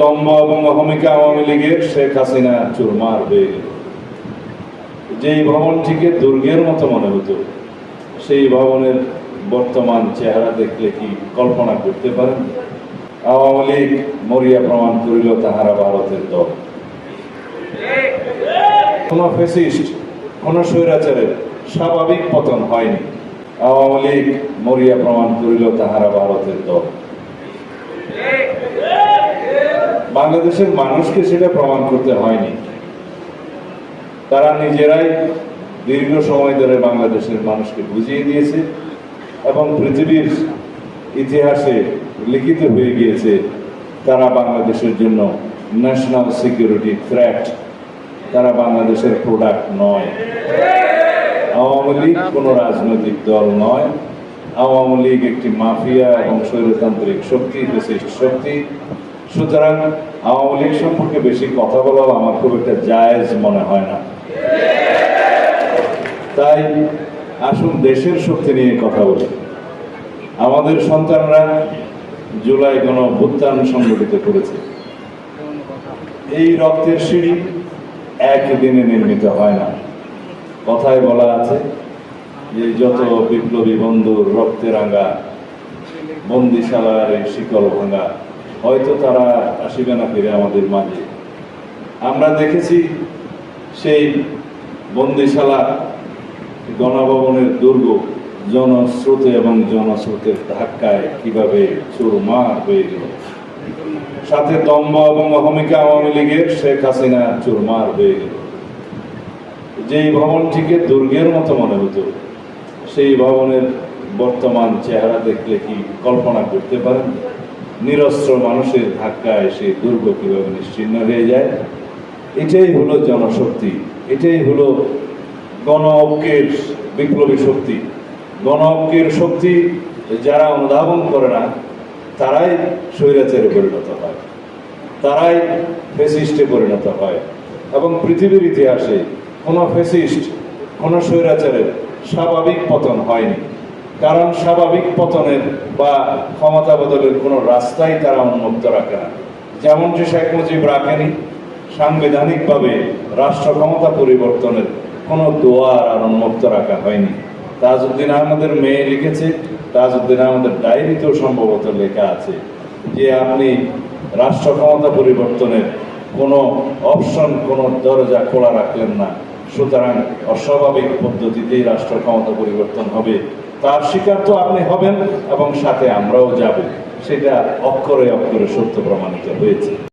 দম্ভ এবং অহমিকা আওয়ামী লীগের শেখ হাসিনা চুরমার হয়ে গেল। যেই ভবনটিকে দুর্গের মতো মনে হতো, সেই ভবনের বর্তমান চেহারা দেখলে কি কল্পনা করতে পারেন? আওয়ামী লীগ মরিয়া প্রমাণ করিল তাহারা ভারতের দল। কোন ফ্যাসিস্ট, কোন স্বৈরাচারের স্বাভাবিক পতন হয়নি। আওয়ামী লীগ মরিয়া প্রমাণ করিল তাহারা ভারতের দল। বাংলাদেশের মানুষকে সেটা প্রমাণ করতে হয়নি, তারা নিজেরাই দীর্ঘ সময় ধরে বাংলাদেশের মানুষকে বুঝিয়ে দিয়েছে এবং পৃথিবীর ইতিহাসে লিখিত হয়ে গিয়েছে তারা বাংলাদেশের জন্য ন্যাশনাল সিকিউরিটি থ্রেট, তারা বাংলাদেশের প্রোডাক্ট নয়। আওয়ামী লীগ কোনো রাজনৈতিক দল নয়। আওয়ামী লীগ একটি মাফিয়া এবং স্বৈরতান্ত্রিক শক্তি, ফ্যাসিস্ট শক্তি। সুতরাং আওয়ামী লীগ সম্পর্কে বেশি কথা বলা আমার খুব একটা জায়েজ মনে হয় না। তাই আসুন দেশের শক্তি নিয়ে কথা বলি। আমাদের সন্তানরা জুলাই গণঅভ্যুত্থান সংগঠিত করেছে। এই রক্তের সিঁড়ি একদিনে নির্মিত হয় না। কথায় বলা আছে যে যত বিপ্লবী বন্ধুর রক্তে রাঙা বন্দিশালার এই শিকল ভাঙা, হয়তো তারা আসিবে না ফিরে আমাদের মাঝে। আমরা দেখেছি সেই বন্দিশালা গণভবনের দুর্গ জনস্রোতে এবং জনস্রোতের ধাক্কায় কিভাবে চুরমার হয়ে গেল। সাথে দম্ভ এবং অহমিকা আওয়ামী লীগের শেখ হাসিনা চুরমার হয়ে গেল। যেই ভবনটিকে দুর্গের মতো মনে হতো, সেই ভবনের বর্তমান চেহারা দেখলে কি কল্পনা করতে পারেন? নিরস্ত্র মানুষের ধাক্কায় সেই দুর্গ কিভাবে নিশ্চিহ্ন হয়ে যায়। এটাই হলো জনশক্তি, এটাই হলো গণ ঐক্যের বিপ্লবী শক্তি। গণ ঐক্যের শক্তি যারা অনুধাবন করে না, তারাই স্বৈরাচারে পরিণত হয়, তারাই ফ্যাসিস্টে পরিণত হয়। এবং পৃথিবীর ইতিহাসে কোনো ফ্যাসিস্ট, কোনো স্বৈরাচারের স্বাভাবিক পতন হয়নি। কারণ স্বাভাবিক পতনের বা ক্ষমতা বদলের কোনো রাস্তাই তারা উন্মুক্ত রাখে না। যেমনটি শেখ মুজিব রাখেনি, সাংবিধানিকভাবে রাষ্ট্র ক্ষমতা পরিবর্তনের কোনো দুয়ার আর উন্মুক্ত রাখা হয়নি। তাজউদ্দিন আহমদের মেয়ে লিখেছে, তাজউদ্দিন আহমদের ডায়েরিতেও সম্ভবত লেখা আছে যে আপনি রাষ্ট্র ক্ষমতা পরিবর্তনের কোনো অপশন, কোনো দরজা খোলা রাখলেন না। সুতরাং অস্বাভাবিক পদ্ধতিতেই রাষ্ট্র ক্ষমতা পরিবর্তন হবে, তার শিকার তো আপনি হবেন এবং সাথে আমরাও যাব। সেটা অক্ষরে অক্ষরে সত্য প্রমাণিত হয়েছে।